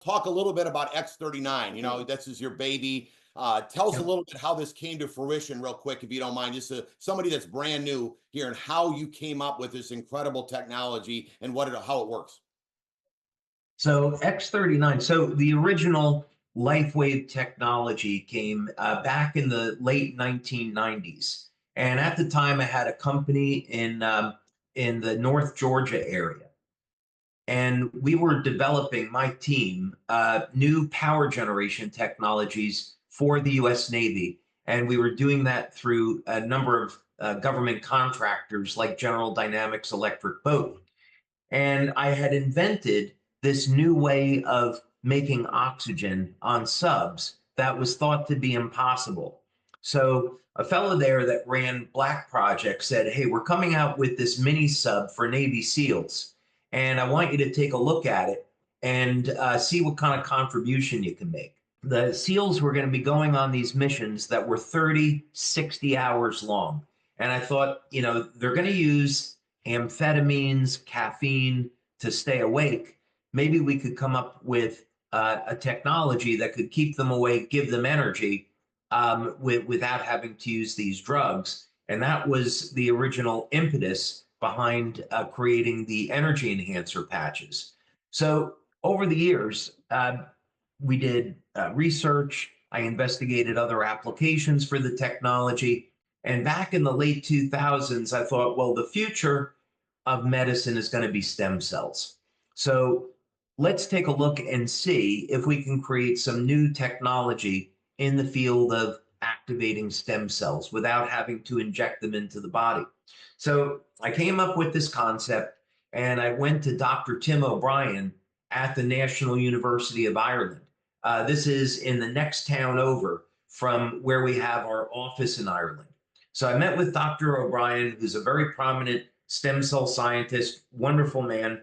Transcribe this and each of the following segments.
talk a little bit about X39. You know, this is your baby. Tell us a Yep. little bit how this came to fruition, real quick, if you don't mind. Just somebody that's brand new here, and how you came up with this incredible technology and how it works. So X39. So the original LifeWave technology came back in the late 1990s, and at the time I had a company in the North Georgia area, and we were developing my team new power generation technologies for the U.S. Navy, and we were doing that through a number of government contractors like General Dynamics Electric Boat. And I had invented this new way of making oxygen on subs that was thought to be impossible. So a fellow there that ran Black Project said, "Hey, we're coming out with this mini sub for Navy SEALs, and I want you to take a look at it and see what kind of contribution you can make." The SEALs were going to be going on these missions that were 30, 60 hours long. And I thought, they're going to use amphetamines, caffeine to stay awake. Maybe we could come up with a technology that could keep them awake, give them energy without having to use these drugs. And that was the original impetus behind creating the energy enhancer patches. So over the years, we did research. I investigated other applications for the technology. And back in the late 2000s, I thought, well, the future of medicine is going to be stem cells. So let's take a look and see if we can create some new technology in the field of activating stem cells without having to inject them into the body. So I came up with this concept, and I went to Dr. Tim O'Brien at the National University of Ireland. This is in the next town over from where we have our office in Ireland. So I met with Dr. O'Brien, who's a very prominent stem cell scientist, wonderful man.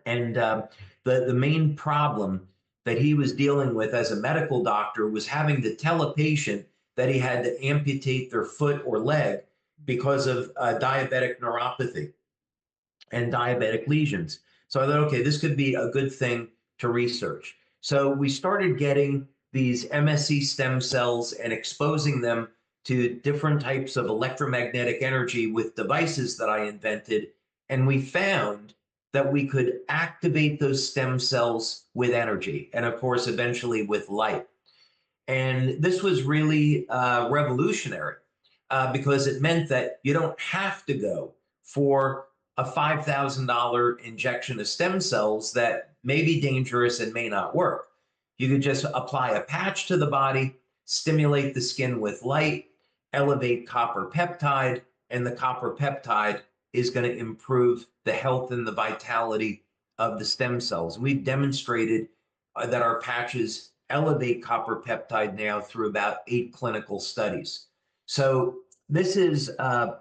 And the main problem that he was dealing with as a medical doctor was having to tell a patient that he had to amputate their foot or leg because of diabetic neuropathy and diabetic lesions. So I thought, okay, this could be a good thing to research. So we started getting these MSC stem cells and exposing them to different types of electromagnetic energy with devices that I invented. And we found that we could activate those stem cells with energy, and of course, eventually with light. And this was really revolutionary because it meant that you don't have to go for a $5,000 injection of stem cells that may be dangerous and may not work. You could just apply a patch to the body, stimulate the skin with light, elevate copper peptide, and the copper peptide is going to improve the health and the vitality of the stem cells. We've demonstrated that our patches elevate copper peptide now through about 8 clinical studies. So this is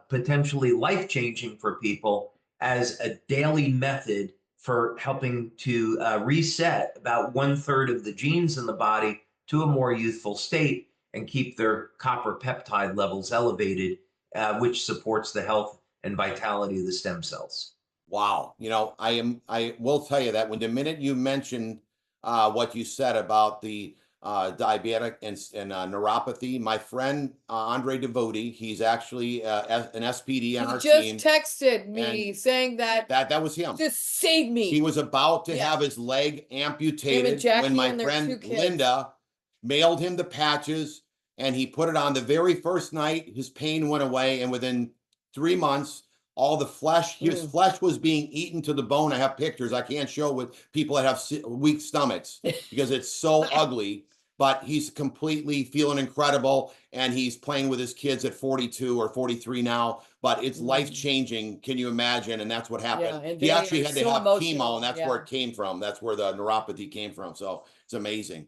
potentially life-changing for people as a daily method for helping to reset about 1/3 of the genes in the body to a more youthful state and keep their copper peptide levels elevated, which supports the health and vitality of the stem cells. Wow. I will tell you that when the minute you mentioned what you said about the diabetic and neuropathy, my friend Andre Devoti, he's actually an SPD on He our just team, texted and me saying that that was him. just saved He me. was about to Yeah. have his leg Him and amputated when Jackie my and their two friend kids. Linda mailed him the patches, and he put it on the very first night. His pain went away, and within 3 months, all the flesh, his Mm. flesh was being eaten to the bone. I have pictures I can't show with people that have weak stomachs because it's so ugly. But he's completely feeling incredible, and he's playing with his kids at 42 or 43 now. But it's life Mm. changing. Can you imagine? And that's what happened. Yeah, and He they actually are had to so have chemo, and emotional. that's where Yeah. it came from. That's where the neuropathy came from. So it's amazing.